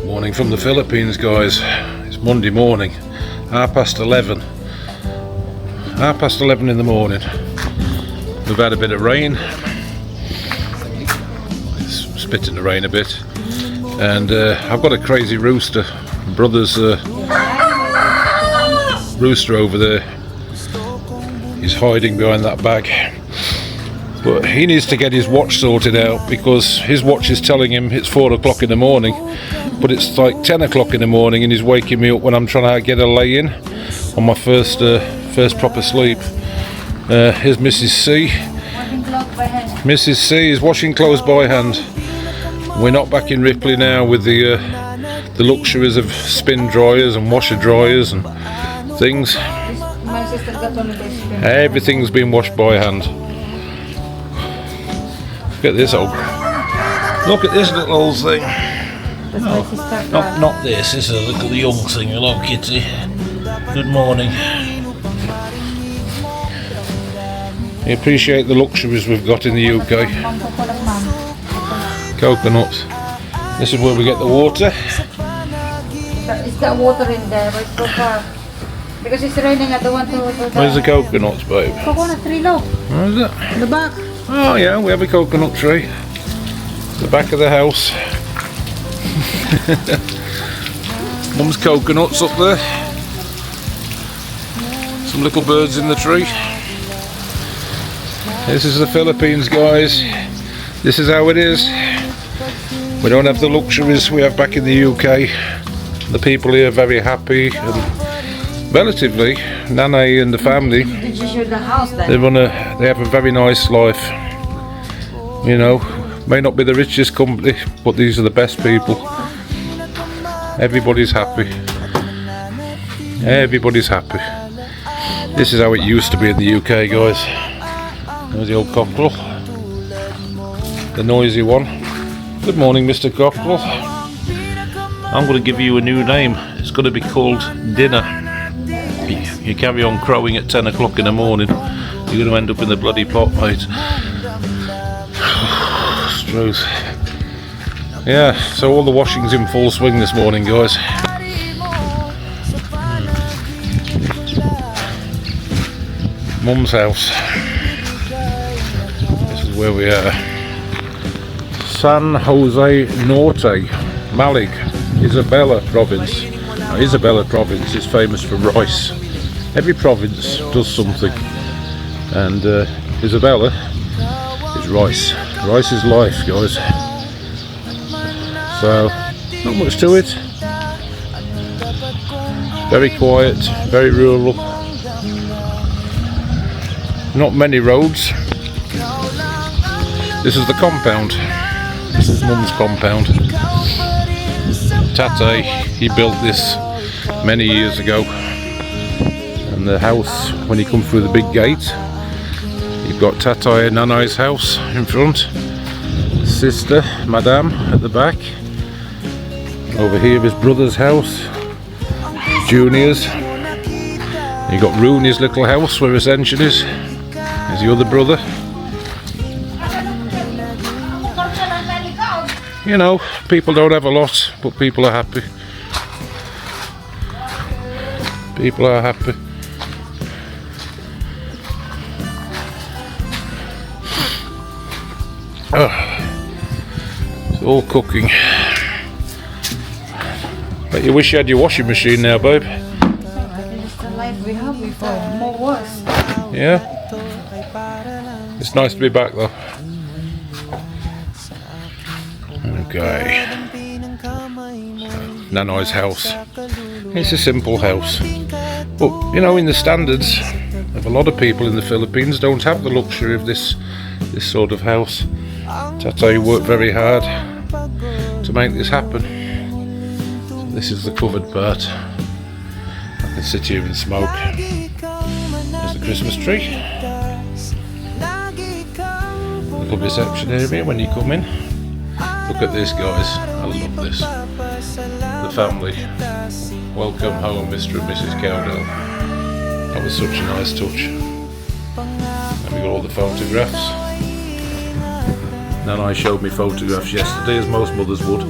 Morning from the Philippines, guys. It's Monday morning, 11:30. 11:30 in the morning. We've had a bit of rain. It's spitting the rain a bit. And I've got a crazy rooster. Brother's rooster over there. He's hiding behind that bag. But he needs to get his watch sorted out because his watch is telling him it's 4 o'clock in the morning, but it's like 10 o'clock in the morning and he's waking me up when I'm trying to get a lay in on my first proper sleep. Here's Mrs. C. Mrs. C is washing clothes by hand. We're not back in Ripley now with the luxuries of spin dryers and washer dryers and things. Everything's been washed by hand. Look at this old. Look at this little old thing. Not this. This is a little young thing. Hello, Kitty. Good morning. I appreciate the luxuries we've got in the UK. Coconuts. This is where we get the water. Is that water in there? But it's so far. Because it's raining, I don't want to. Where's the coconuts, babe? Coconut tree, look. Where is it? In the back. Oh yeah, we have a coconut tree. The back of the house. Mum's coconuts up there. Some little birds in the tree. This is the Philippines, guys. This is how it is. We don't have the luxuries we have back in the UK. The people here are very happy and relatively, Nana and the family, Did you show the house then? they have a very nice life. You know, may not be the richest company, but these are the best people. Everybody's happy. Everybody's happy. This is how it used to be in the UK, guys. There's the old cockerel, the noisy one. Good morning, Mr. Cockerel. I'm going to give you a new name. It's going to be called Dinner. You carry on crowing at 10 o'clock in the morning, you're going to end up in the bloody pot, mate. Truth. Yeah, so all the washing's in full swing this morning, guys. Mum's house. This is where we are. San Jose Norte, Malig, Isabela province. Now, Isabela province is famous for rice. Every province does something, and Isabela is rice. Rice is life, guys. So, not much to it. Very quiet, very rural. Not many roads. This is the compound. This is Mum's compound. Tate, he built this many years ago. And the house, when you come through the big gate, you've got Tate and Nana's house in front. Sister, Madame, at the back. Over here is brother's house. Junior's. You've got Rooney's little house where Ascension is. There's the other brother. You know, people don't have a lot, but people are happy. People are happy. Oh, it's all cooking. But you wish you had your washing machine now, babe. It's the life we have before, more worse. Yeah? It's nice to be back though. Okay. Nano's house. It's a simple house. But, you know, in the standards of a lot of people in the Philippines don't have the luxury of this sort of house. Tate worked very hard to make this happen. So this is the covered part. I can sit here and smoke. There's the Christmas tree. Little reception area when you come in. Look at this, guys. I love this. The family. Welcome home, Mr. and Mrs. Cowdell. That was such a nice touch. And we got all the photographs. Nana showed me photographs yesterday, as most mothers would.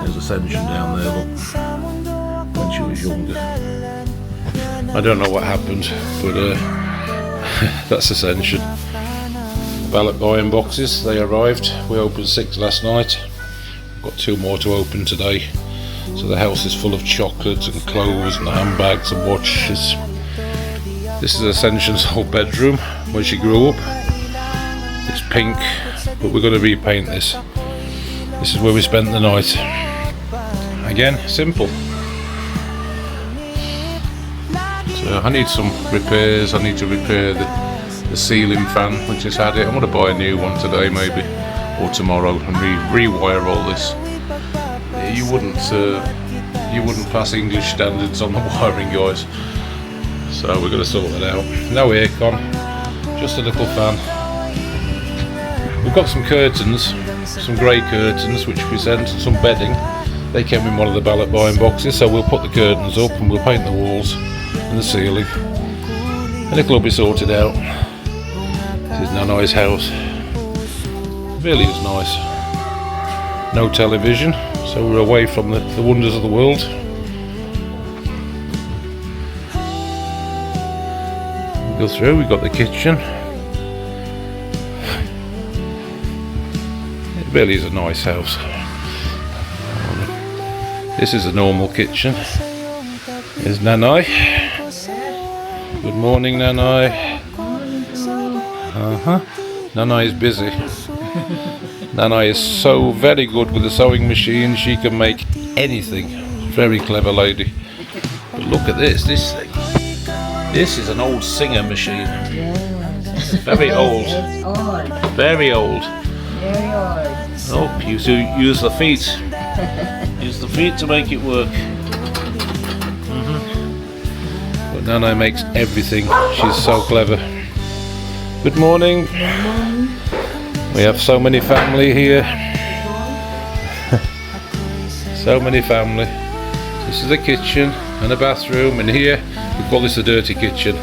There's There's Ascension down there, look, when she was younger. I don't know what happened, but that's Ascension. Ballot buying boxes, they arrived. We opened 6 last night. Got 2 more to open today. So the house is full of chocolates and clothes and handbags and watches. This is Ascension's whole bedroom where she grew up. It's pink, but we're going to repaint this. This is where we spent the night. Again, simple. So I need some repairs. I need to repair the ceiling fan which has had it. I'm going to buy a new one today maybe, or tomorrow, and rewire all this. You wouldn't pass English standards on the wiring, guys. So we're going to sort that out. No aircon, just a little fan. We've got some curtains, some grey curtains which we sent, and some bedding. They came in one of the ballot buying boxes, so we'll put the curtains up and we'll paint the walls and the ceiling, and it'll all be sorted out. This is Nanai's house. It really is nice. No television, so we're away from the wonders of the world. Go through, we've got the kitchen. It really is a nice house. This is a normal kitchen. Here's Nanai. Good morning, Nanai. Nanai is busy. Nanai is so very good with the sewing machine, she can make anything. Very clever lady. But look at this thing. This is an old Singer machine. Very old. Very old. Oh, you use the feet. Use the feet to make it work. But Nanai makes everything. She's so clever. Good morning. We have so many family here. So many family. This is the kitchen and a bathroom, and here we call this a dirty kitchen.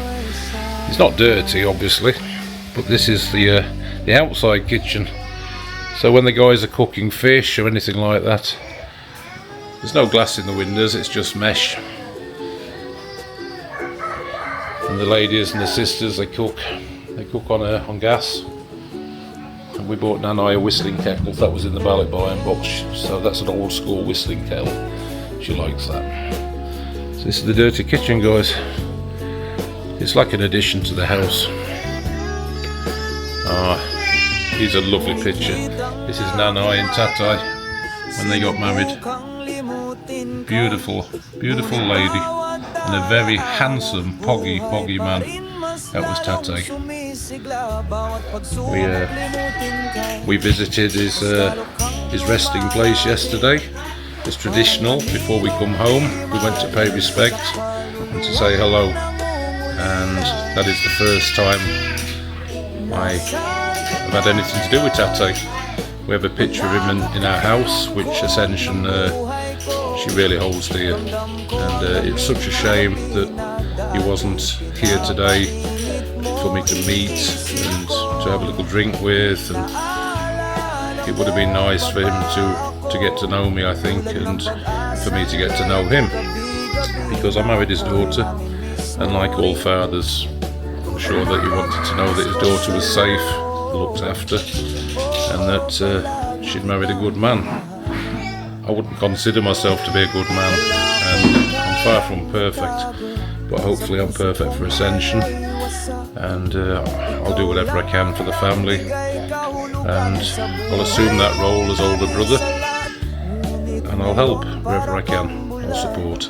It's not dirty, obviously, but this is the outside kitchen. So when the guys are cooking fish or anything like that, there's no glass in the windows, it's just mesh. And the ladies and the sisters, they cook on gas. And we bought Nanai a whistling kettle that was in the ballot buying box, so that's an old school whistling kettle. She likes that. So this is the dirty kitchen, guys. It's like an addition to the house. Here's a lovely picture. This is Nanai and Tatai when they got married. Beautiful, beautiful lady, and a very handsome, poggy man. That was Tatai. We visited his resting place yesterday. It's traditional. Before we come home, we went to pay respect and to say hello. And that is the first time I've had anything to do with Tatai. We have a picture of him in our house, which Ascension she really holds dear. And it's such a shame that he wasn't here today for me to meet and to have a little drink with. And it would have been nice for him to get to know me, I think, and for me to get to know him, because I married his daughter, and like all fathers, I'm sure that he wanted to know that his daughter was safe, looked after, and that she'd married a good man. I wouldn't consider myself to be a good man, and I'm far from perfect, but hopefully I'm perfect for Ascension, and I'll do whatever I can for the family, and I'll assume that role as older brother, and I'll help wherever I can. I'll support,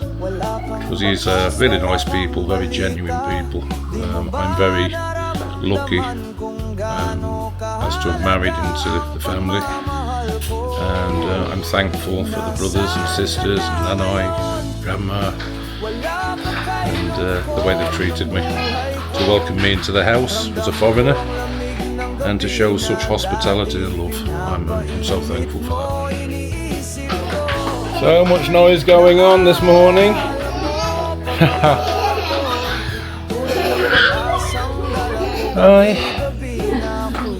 because he's really nice people, very genuine people. I'm very lucky as to have married into the family, and I'm thankful for the brothers and sisters and Nanai, Grandma, and the way they've treated me, to welcome me into the house as a foreigner, and to show such hospitality and love. I'm so thankful for that. So much noise going on this morning. Hi.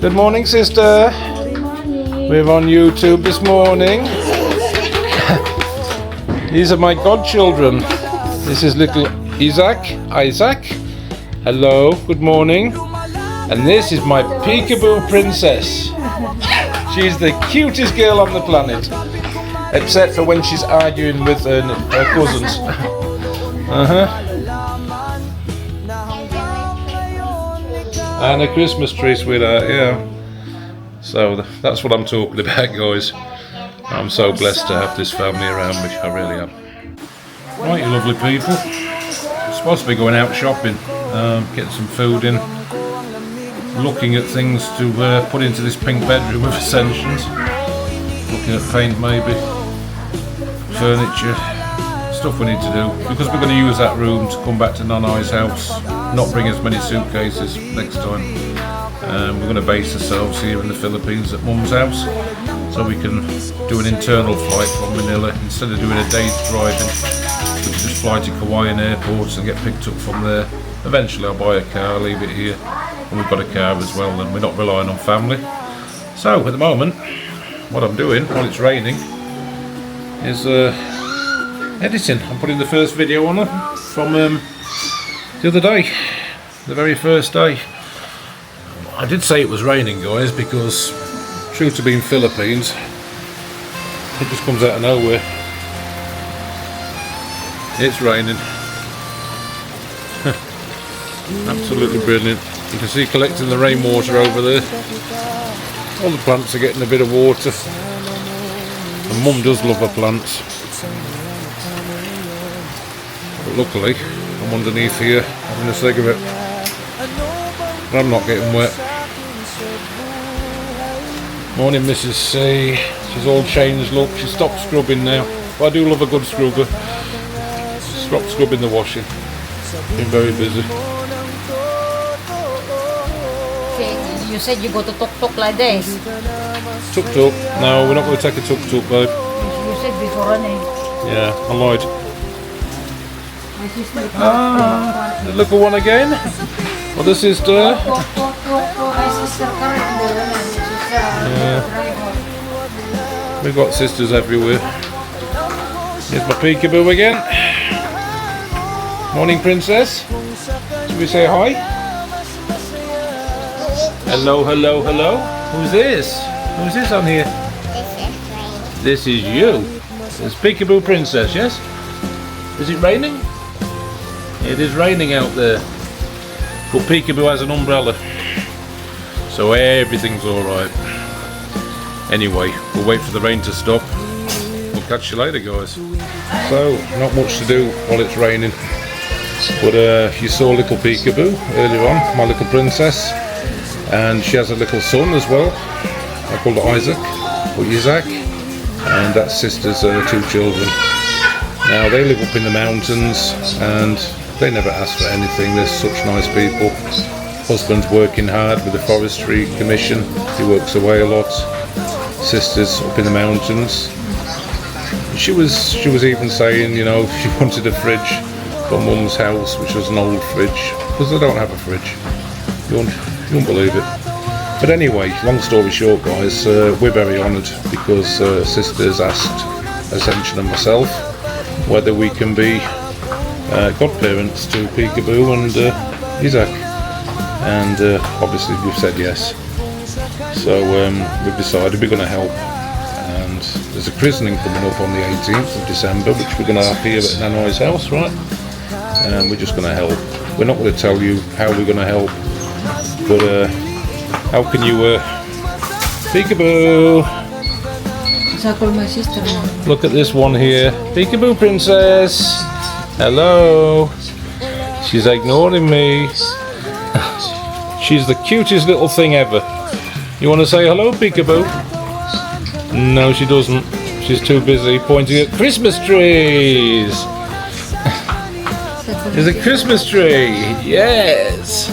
Good morning, sister. Good morning. We're on YouTube this morning. These are my godchildren. This is little Isaac. Hello, good morning. And this is my peekaboo princess. She's the cutest girl on the planet. Except for when she's arguing with her cousins. And a Christmas tree, sweetheart, yeah. So that's what I'm talking about, guys. I'm so blessed to have this family around me, I really am. Right, you lovely people. I'm supposed to be going out shopping, getting some food in, looking at things to put into this pink bedroom with essentials, looking at paint maybe, furniture, stuff we need to do, because we're going to use that room to come back to Nanai's house, not bring as many suitcases next time. We're going to base ourselves here in the Philippines at Mum's house, so we can do an internal flight from Manila. Instead of doing a day's driving, we can just fly to Kauai airports and get picked up from there. Eventually I'll buy a car, leave it here, and we've got a car as well, and we're not relying on family. So at the moment, what I'm doing while it's raining is editing. I'm putting the first video on from the other day, the very first day. I did say it was raining, guys, because true to being Philippines, it just comes out of nowhere. It's raining. Absolutely brilliant. You can see collecting the rainwater over there. All the plants are getting a bit of water. And Mum does love her plants. But luckily, I'm underneath here having a cigarette. But I'm not getting wet. Morning, Mrs. C. She's all changed, look. She stopped scrubbing now. But I do love a good scrubber. Stopped scrubbing the washing. Been very busy. You said you go to tuk-tuk like this. Tuk-tuk? No, we're not going to take a tuk-tuk, babe. You said before, Yeah, I lied. The little one again. Well, the sister. Yeah. We've got sisters everywhere. Here's my peekaboo again. Morning, princess. Should we say hi? Hello, hello, hello. Who's this? Who's this on here? This is you. It's peekaboo princess, yes? Is it raining? It is raining out there. But peekaboo has an umbrella, so everything's alright. Anyway, we'll wait for the rain to stop. We'll catch you later, guys. So, not much to do while it's raining. But you saw little peekaboo earlier on, my little princess. And she has a little son as well. I called it Isaac, or Isaac. And that's sister's 2 children. Now, they live up in the mountains, and they never ask for anything. They're such nice people. Husband's working hard with the forestry commission. He works away a lot. Sister's up in the mountains. She was even saying, you know, she wanted a fridge for Mum's house, which was an old fridge, because they don't have a fridge. You won't believe it. But anyway, long story short, guys, we're very honoured because Sister's asked Ascension and myself whether we can be godparents to Peekaboo and Isaac, and obviously we've said yes. So we've decided we're going to help, and there's a christening coming up on the 18th of December, which we're going to have here at Nanai's house, right? And we're just going to help. We're not going to tell you how we're going to help, but how can you Peekaboo? My sister. Look at this one here. Peekaboo princess. Hello. She's ignoring me. She's the cutest little thing ever. You want to say hello, Peekaboo? No, she doesn't. She's too busy pointing at Christmas trees. There's a Christmas tree. Yes.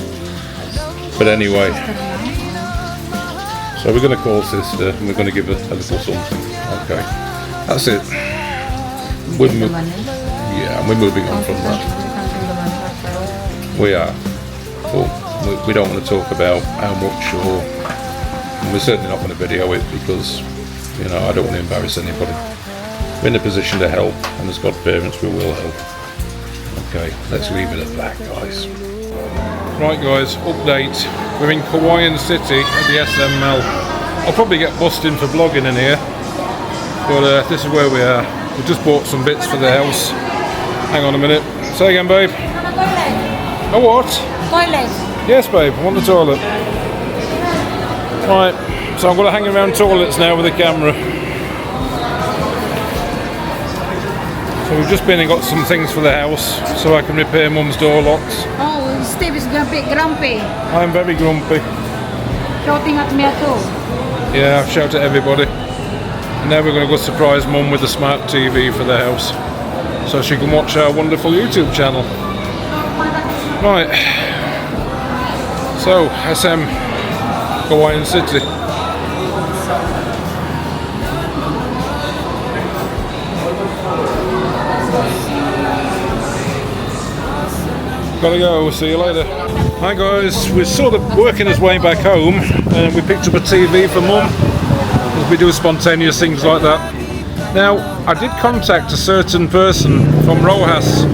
But anyway. So we're going to call Sister and we're going to give her a little something. Okay. That's it. We're moving on from that. We are. But we don't want to talk about how much, or we're certainly not going to video it because, you know, I don't want to embarrass anybody. we're in a position to help, and as godparents we will help. Okay, let's leave it at that, guys. Right guys, update. We're in Hawaiian City at the SML. I'll probably get busted for vlogging in here, but this is where we are. We just bought some bits for the house. Hang on a minute. Say again, babe. A what? Toilet. Yes, babe, I want the toilet. Right, so I'm going to hang around toilets now with the camera. So we've just been and got some things for the house so I can repair Mum's door locks. Oh, Steve is grumpy. I'm very grumpy. Shouting at me too. Yeah, I've shouted at everybody. And now we're going to go surprise Mum with a smart TV for the house, so she can watch our wonderful YouTube channel. Right. So, SM Hawaiian City. Gotta go, see you later. Hi guys, we're sort of working his way back home and we picked up a TV for Mum. We do spontaneous things like that. Now, I did contact a certain person from Rojas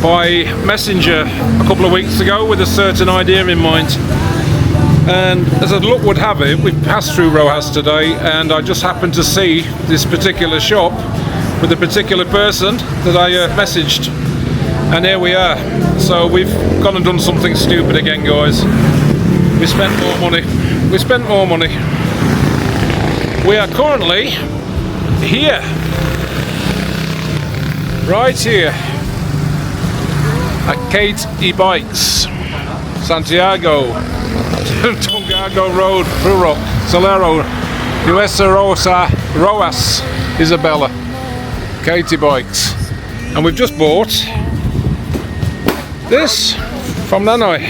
by messenger a couple of weeks ago with a certain idea in mind. And as luck would have it, we passed through Rojas today and I just happened to see this particular shop with a particular person that I messaged. And here we are. So we've gone and done something stupid again, guys. We spent more money. We spent more money. We are currently here. Right here. At Kate E-Bikes. Santiago. Tungago Road, Prurok, Solero, Nuestra Rosa, Roas, Isabella. Katie Bikes. And we've just bought this from Nanai.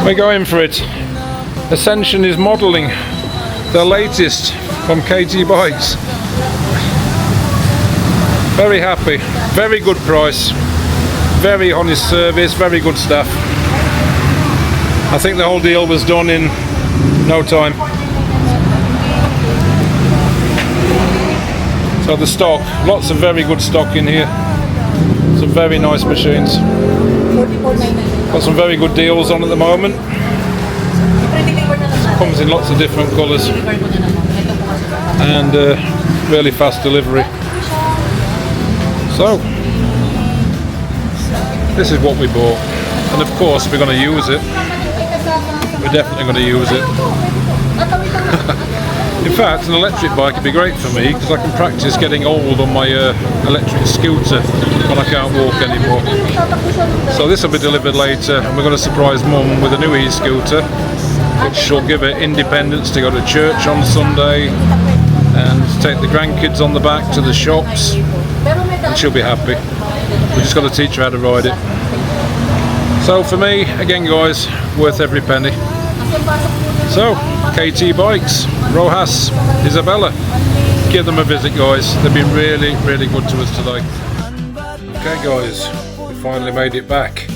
We're going for it. Ascension is modelling the latest from KT Bikes. Very happy, very good price, very honest service, very good staff. I think the whole deal was done in no time. So the stock, lots of very good stock in here. Some very nice machines. Got some very good deals on at the moment. Comes in lots of different colours. And really fast delivery. So, this is what we bought. And of course we're going to use it. We're definitely going to use it. In fact, an electric bike would be great for me because I can practice getting old on my electric scooter when I can't walk anymore. So this will be delivered later and we're going to surprise Mum with a new e-scooter which she'll give her independence to go to church on Sunday and take the grandkids on the back to the shops, and she'll be happy. We just got to teach her how to ride it. So for me, again guys, worth every penny. So, KT Bikes, Rojas, Isabella, give them a visit guys, they've been really, really good to us today. Okay guys, we finally made it back.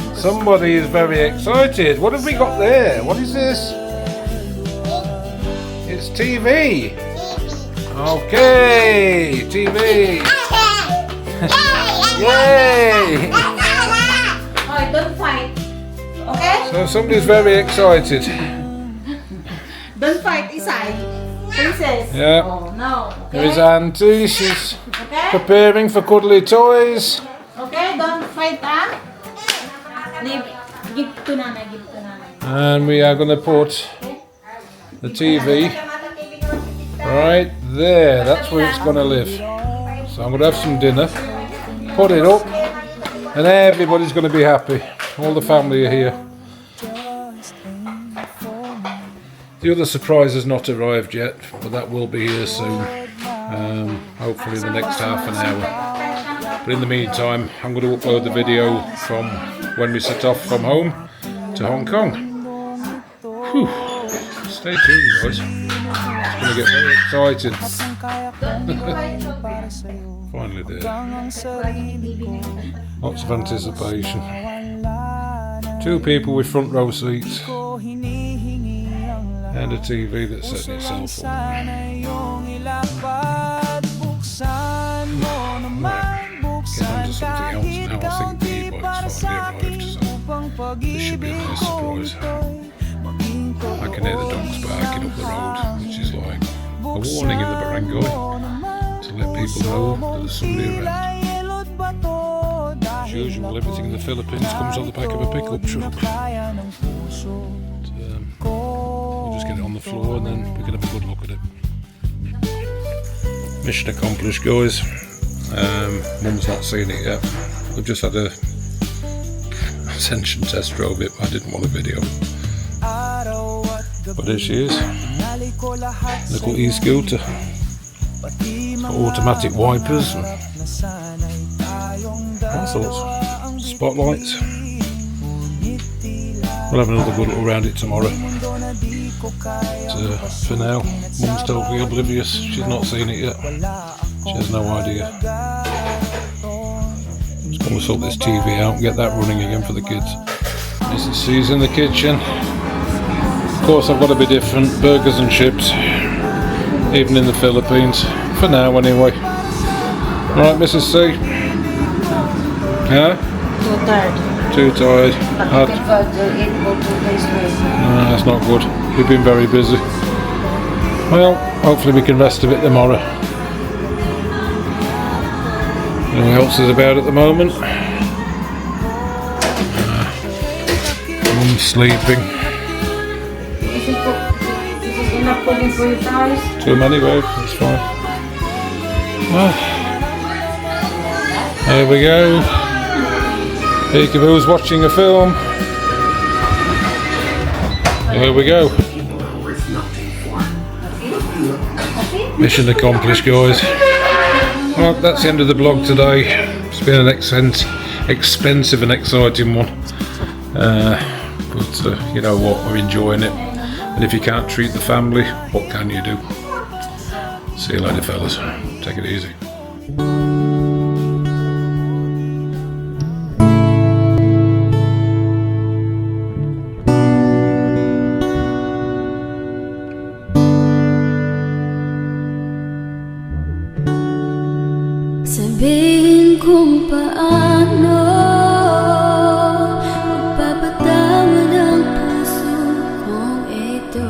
And somebody is very excited. What have we got there? What is this? It's TV. Okay, TV. Yay! Don't fight. Okay? So somebody's very excited. Don't fight, Isai. Princess. Yeah. Oh, no. Okay? Here's Auntie. She's Okay? preparing for cuddly toys. Okay, don't fight, ah. Give to Nana, give to Nana. And we are going to put the TV right there. That's where it's going to live. So I'm going to have some dinner, put it up, and everybody's going to be happy. All the family are here. The other surprise has not arrived yet, but that will be here soon. Hopefully in the next half an hour. But in the meantime, I'm going to upload the video from when we set off from home to Hong Kong. Whew. Stay tuned, guys. It's going to get very exciting. Finally there. Lots of anticipation. 2 people with front row seats. and a TV that's setting itself on. Right, get on to something else now. I think the e-bike's finally arrived, so this should be a nice surprise. I can hear the dogs barking up the road, which is like a warning in the barangay to let people know that there's somebody around. As usual, everything in the Philippines comes on the back of a pickup truck. We'll just get it on the floor and then we can have a good look at it. Mission accomplished, guys. Mum's not seen it yet. We've just had a Ascension test drove it, but I didn't want to video it. But there she is. Little e-scooter. Automatic wipers and all sorts. Spotlights. We'll have another good look around it tomorrow. But, for now, Mum's totally oblivious. She's not seen it yet. She has no idea. Just going to sort this TV out and get that running again for the kids. Mrs. C's in the kitchen. Of course, I've got to be different. Burgers and chips, even in the Philippines. For now, anyway. Right, Mrs. C. Huh? Too tired. Too tired. No, that's not good. We've been very busy. Well, hopefully we can rest a bit tomorrow. Anything else is about at the moment? Mum's sleeping. This is enough pudding for you guys. Too many, babe. That's fine. Well, there we go. Peekaboo's watching a film. There we go. Mission accomplished, guys. Well, that's the end of the vlog today. It's been an expensive and exciting one. But you know what, we're enjoying it. And if you can't treat the family, what can you do? See you later, fellas. Take it easy. Sabihin kung paano magpapatawad ang puso kong ito.